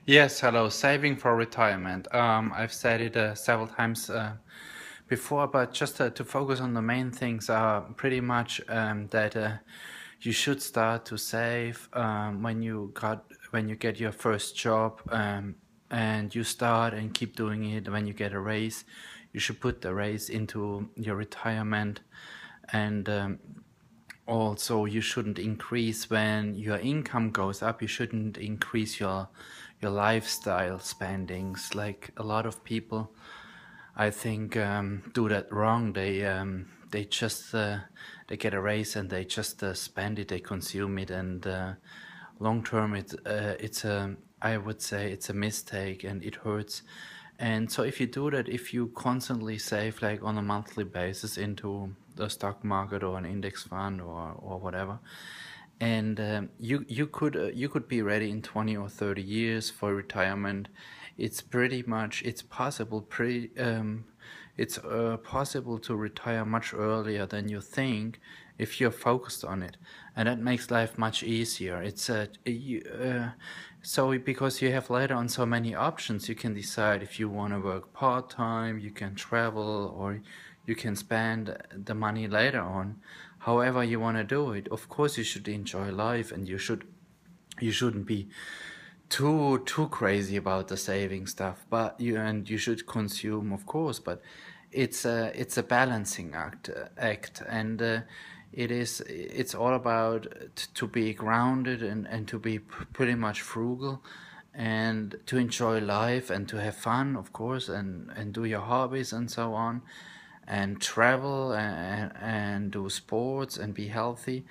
Yes, hello. Saving for retirement. I've said it several times before, but just to focus on the main things are pretty much that you should start to save when you get your first job, and you start and keep doing it. When you get a raise, you should put the raise into your retirement, and also you shouldn't increase when your income goes up. You shouldn't increase your lifestyle spendings. Like a lot of people, I think, do that wrong. They just they get a raise and they just spend it, they consume it, and long term it's a, I would say it's a mistake and it hurts. And so if you do that, if you constantly save like on a monthly basis into the stock market or an index fund or whatever, and you could be ready in 20 or 30 years for retirement. It's pretty much it's possible to retire much earlier than you think if you're focused on it, and that makes life much easier. So because you have later on so many options, you can decide if you want to work part-time, you can travel, or you can spend the money later on however you want to do it. Of course you should enjoy life, and you shouldn't be too crazy about the saving stuff, but you should consume, of course, but it's a balancing act, and it's all about to be grounded and to be pretty much frugal, and to enjoy life and to have fun, of course, and do your hobbies and so on, and travel and do sports and be healthy.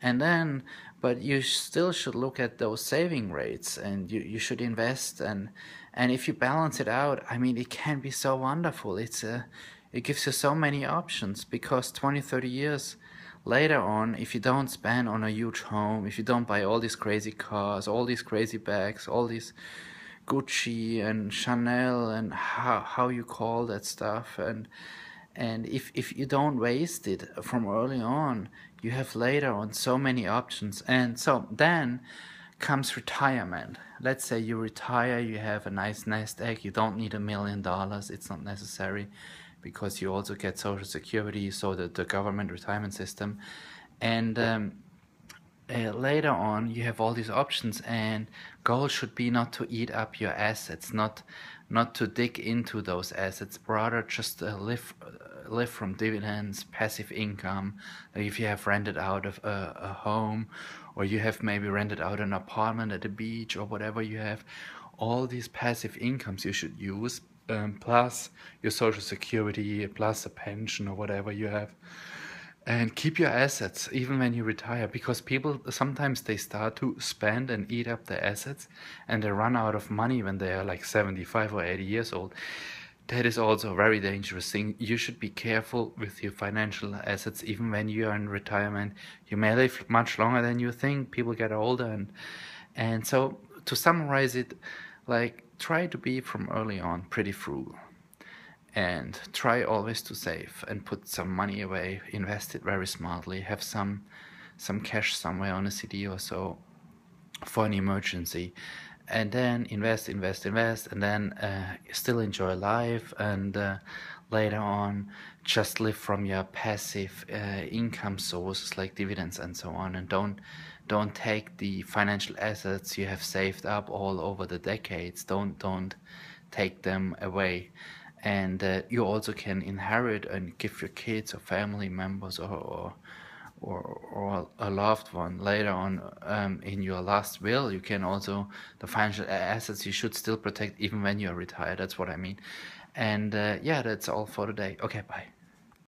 And then, but you still should look at those saving rates, and you should invest, and if you balance it out, I mean, it can be so wonderful. It gives you so many options, because 20, 30 years later on, if you don't spend on a huge home, if you don't buy all these crazy cars, all these crazy bags, all these Gucci and Chanel and how you call that stuff, and if you don't waste it from early on, you have later on so many options. And so then comes retirement. Let's say you retire, you have a nice nest egg, you don't need $1 million, it's not necessary, because you also get Social Security, so the government retirement system. And later on you have all these options, and goal should be not to eat up your assets, not to dig into those assets, rather just live from dividends, passive income. Like if you have rented out of a home, or you have maybe rented out an apartment at the beach, or whatever you have, all these passive incomes you should use, plus your Social Security, plus a pension or whatever you have, and keep your assets even when you retire, because people sometimes they start to spend and eat up their assets, and they run out of money when they are like 75 or 80 years old. That is also a very dangerous thing. You should be careful with your financial assets even when you are in retirement. You may live much longer than you think. People get older, and so to summarize it, like, try to be from early on pretty frugal, and try always to save and put some money away, invest it very smartly, have some cash somewhere on a CD or so for an emergency, and then invest, and then still enjoy life, and later on just live from your passive income sources like dividends and so on, and don't take the financial assets you have saved up all over the decades, don't take them away. And you also can inherit and give your kids or family members, or a loved one later on, in your last will. You can also, the financial assets you should still protect even when you're retired. That's what I mean. And yeah, that's all for today. Okay, bye.